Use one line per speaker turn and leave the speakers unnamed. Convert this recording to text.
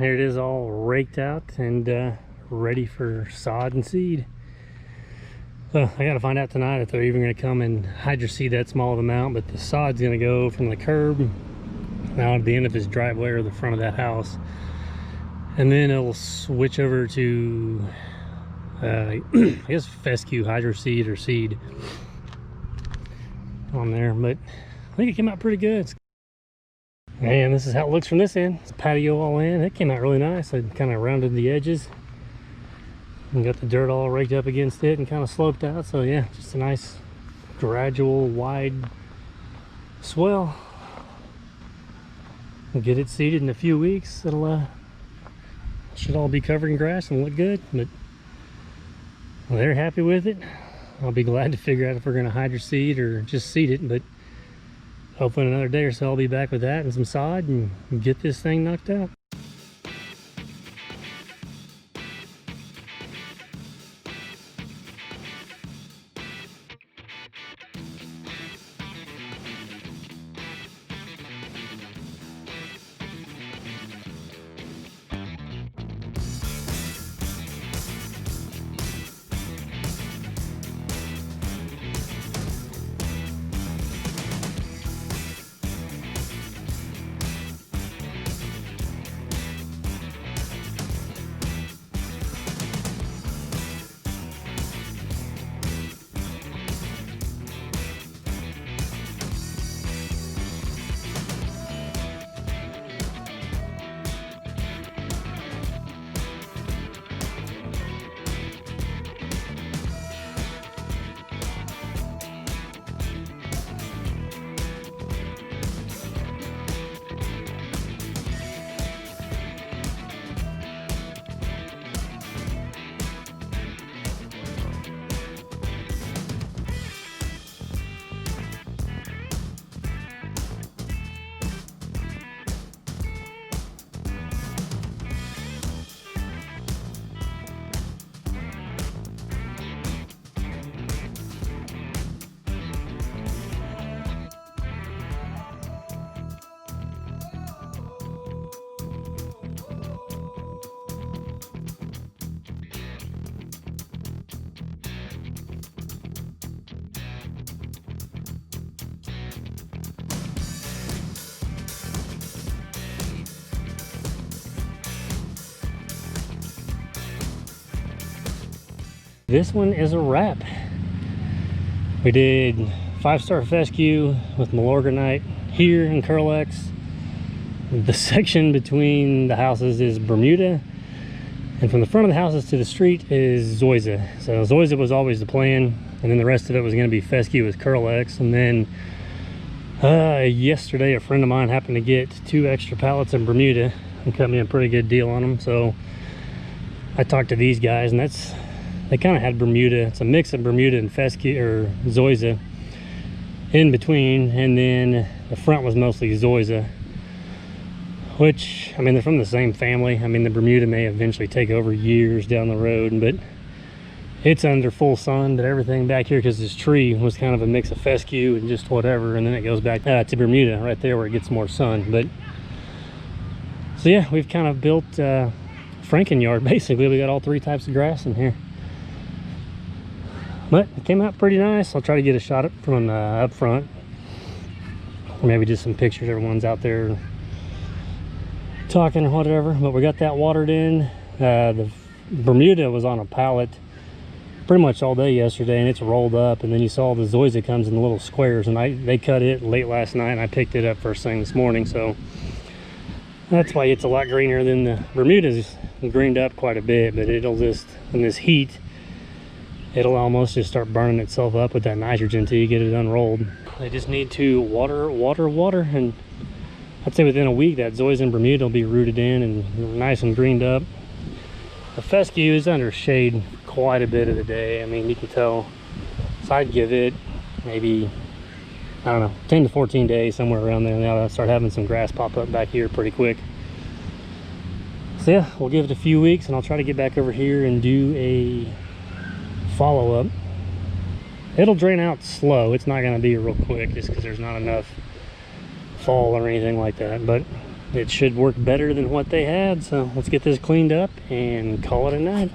here it is, all raked out and ready for sod and seed. So I gotta find out tonight if they're even gonna come and hydro seed that small of amount, but the sod's gonna go from the curb now at the end of his driveway or the front of that house, and then it'll switch over to I guess fescue hydro seed or seed on there. But I think it came out pretty good. And this is how it looks from this end. It's patio all in. It came out really nice. I kind of rounded the edges and got the dirt all raked up against it and kind of sloped out. So yeah, just a nice gradual wide swell. We'll get it seeded in a few weeks. It'll should all be covered in grass and look good. But well, they're happy with it. I'll be glad to figure out if we're going to hydro seed or just seed it. But hopefully in another day or so I'll be back with that and some sod and get this thing knocked out. This one is a wrap. We did 5-star fescue with Milorganite here in Curlex. The section between the houses is Bermuda, and from the front of the houses to the street is Zoysia. So Zoysia was always the plan, and then the rest of it was going to be fescue with Curlex. And then yesterday a friend of mine happened to get 2 extra pallets of Bermuda and cut me a pretty good deal on them. So I talked to these guys, and they kind of had Bermuda. It's a mix of Bermuda and fescue or Zoysia in between, and then the front was mostly Zoysia, which, I mean, they're from the same family. I mean, the Bermuda may eventually take over years down the road, but it's under full sun. But everything back here, because this tree was kind of a mix of fescue and just whatever, and then it goes back to Bermuda right there where it gets more sun. But so yeah, we've kind of built Franken-yard basically. We got all 3 types of grass in here. But it came out pretty nice. I'll try to get a shot from up front, or maybe just some pictures. Everyone's out there talking or whatever. But we got that watered in. The Bermuda was on a pallet pretty much all day yesterday, and it's rolled up. And then you saw the Zoysia comes in the little squares, and they cut it late last night, and I picked it up first thing this morning. So that's why it's a lot greener than the Bermuda's. Greened up quite a bit, but it'll just, in this heat, it'll almost just start burning itself up with that nitrogen until you get it unrolled. They just need to water, and I'd say within a week that Zoysia and Bermuda will be rooted in and nice and greened up. The fescue is under shade quite a bit of the day. I mean, you can tell. So I'd give it maybe, I don't know, 10 to 14 days, somewhere around there. Now I'll start having some grass pop up back here pretty quick. So yeah, we'll give it a few weeks, and I'll try to get back over here and do a follow-up. It'll drain out slow. It's not going to be real quick just because there's not enough fall or anything like that. But it should work better than what they had. So let's get this cleaned up and call it a night.